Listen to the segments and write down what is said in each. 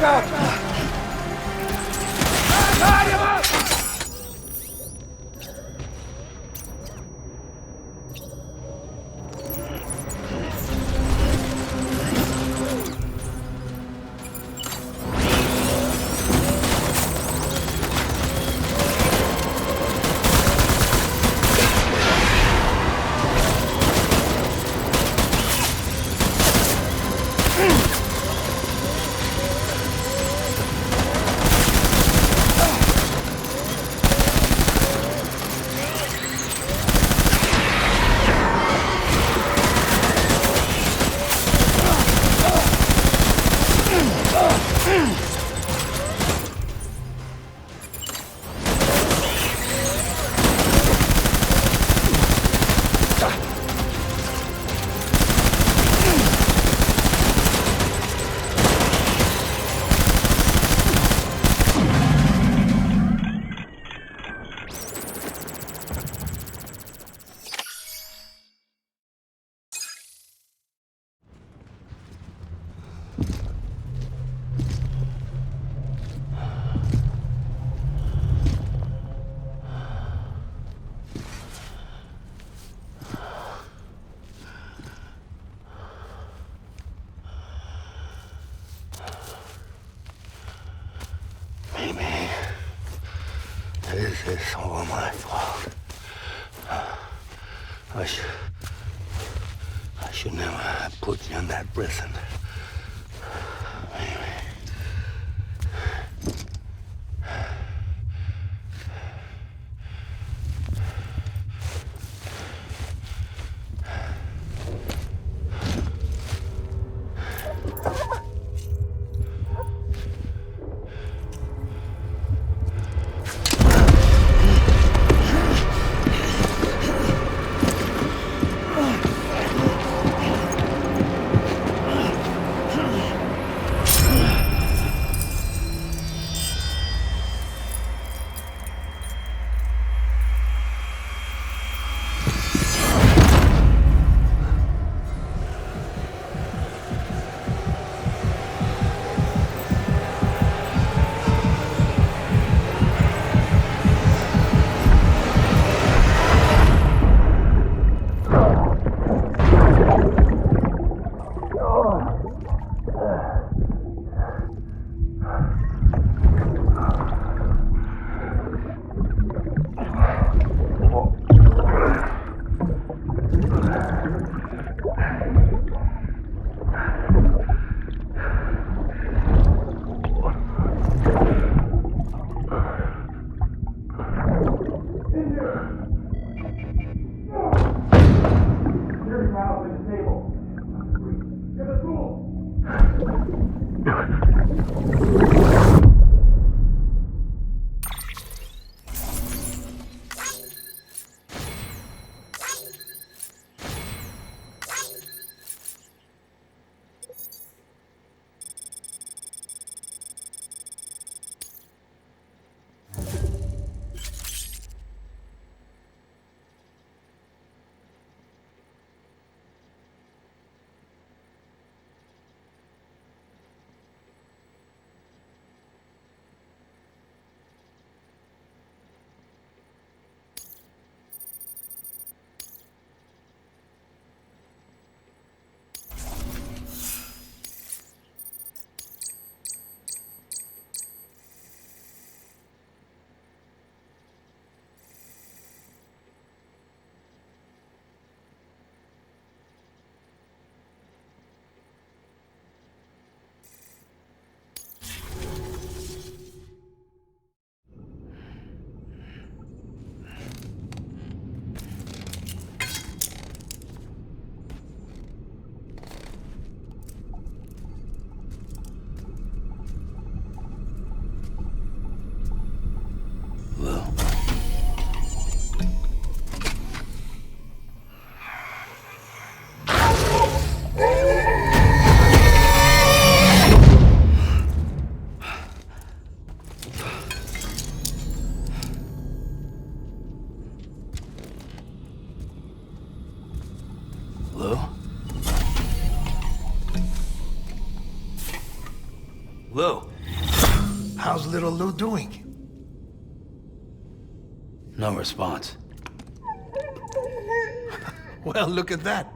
Backup! Tie him up! This is all my fault. I should never have put you in that prison. Maybe. Lou? Lou? How's little Lou doing? No response. Well, look at that.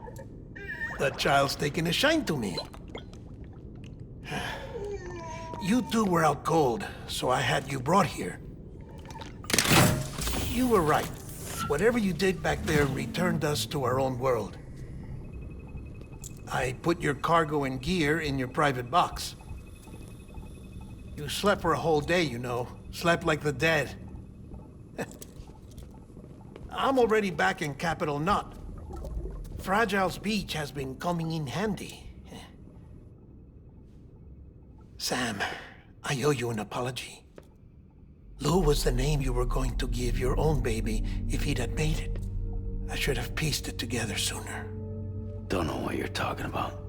The child's taking a shine to me. You two were out cold, so I had you brought here. You were right. Whatever you did back there returned us to our own world. I put your cargo and gear in your private box. You slept for a whole day, you know. Slept like the dead. I'm already back in Capital Knot. Fragile's beach has been coming in handy. Sam, I owe you an apology. Lou was the name you were going to give your own baby if he'd had made it. I should have pieced it together sooner. Don't know what you're talking about.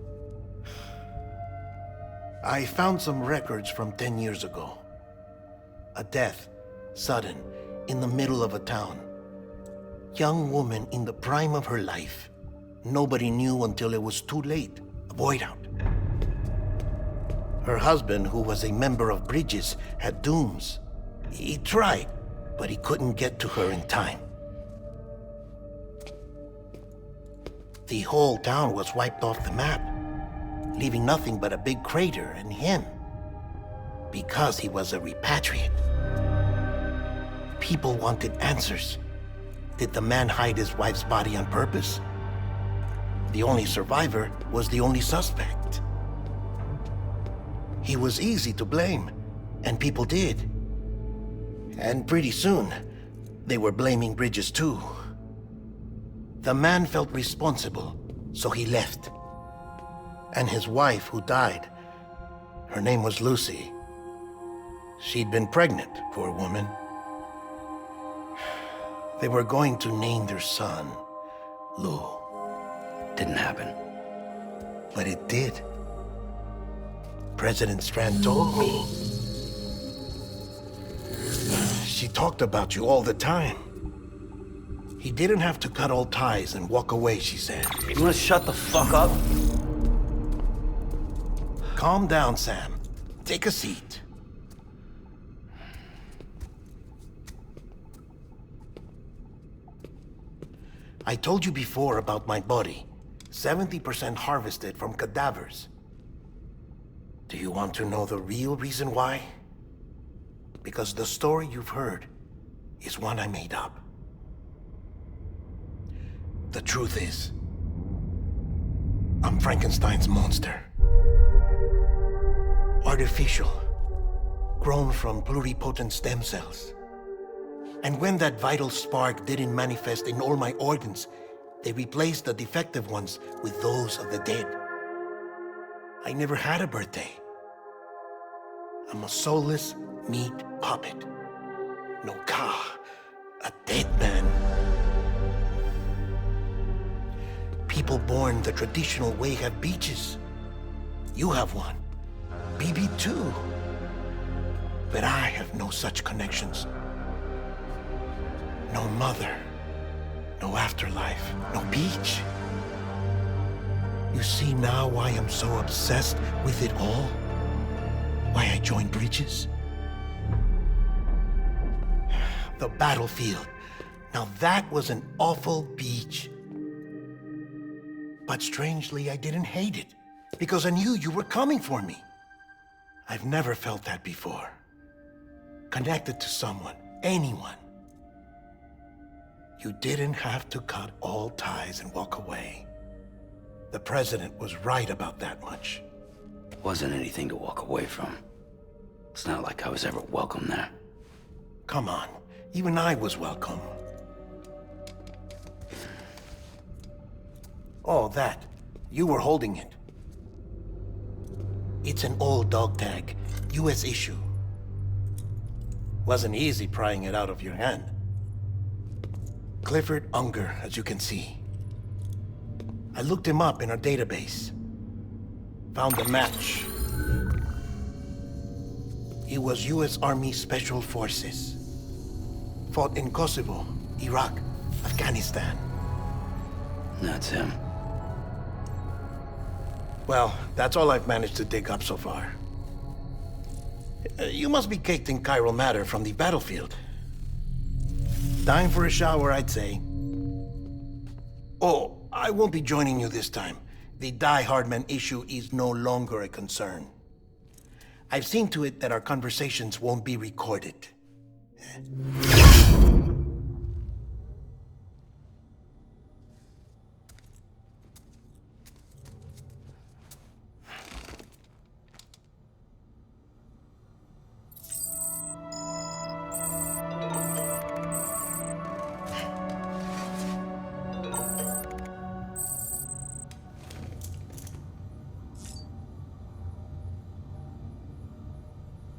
I found some records from 10 years ago. A death, sudden, in the middle of a town. Young woman in the prime of her life. Nobody knew until it was too late. A void out. Her husband, who was a member of Bridges, had dooms. He tried, but he couldn't get to her in time. The whole town was wiped off the map, leaving nothing but a big crater and him. Because he was a repatriate. People wanted answers. Did the man hide his wife's body on purpose? The only survivor was the only suspect. He was easy to blame, and people did. And pretty soon, they were blaming Bridges too. The man felt responsible, so he left. And his wife, who died, her name was Lucy. She'd been pregnant, poor woman. They were going to name their son Lou. Didn't happen. But it did. President Strand told me. She talked about you all the time. He didn't have to cut all ties and walk away, she said. You wanna shut the fuck up? Calm down, Sam. Take a seat. I told you before about my body. 70% harvested from cadavers. Do you want to know the real reason why? Because the story you've heard is one I made up. The truth is, I'm Frankenstein's monster. Artificial, grown from pluripotent stem cells. And when that vital spark didn't manifest in all my organs, they replaced the defective ones with those of the dead. I never had a birthday. I'm a soulless meat puppet. No car, a dead man. People born the traditional way have beaches. You have one. BB2. But I have no such connections. No mother. No afterlife. No beach. You see now why I'm so obsessed with it all? Why I joined Bridges? The battlefield. Now that was an awful beach. But strangely, I didn't hate it, because I knew you were coming for me. I've never felt that before. Connected to someone, anyone. You didn't have to cut all ties and walk away. The president was right about that much. Wasn't anything to walk away from. It's not like I was ever welcome there. Come on, even I was welcome. Oh, that. You were holding it. It's an old dog tag, US issue. Wasn't easy prying it out of your hand. Clifford Unger, as you can see. I looked him up in our database. Found a match. He was US Army Special Forces. Fought in Kosovo, Iraq, Afghanistan. That's him. Well, that's all I've managed to dig up so far. You must be caked in chiral matter from the battlefield. Time for a shower, I'd say. Oh, I won't be joining you this time. The Die Hardman issue is no longer a concern. I've seen to it that our conversations won't be recorded.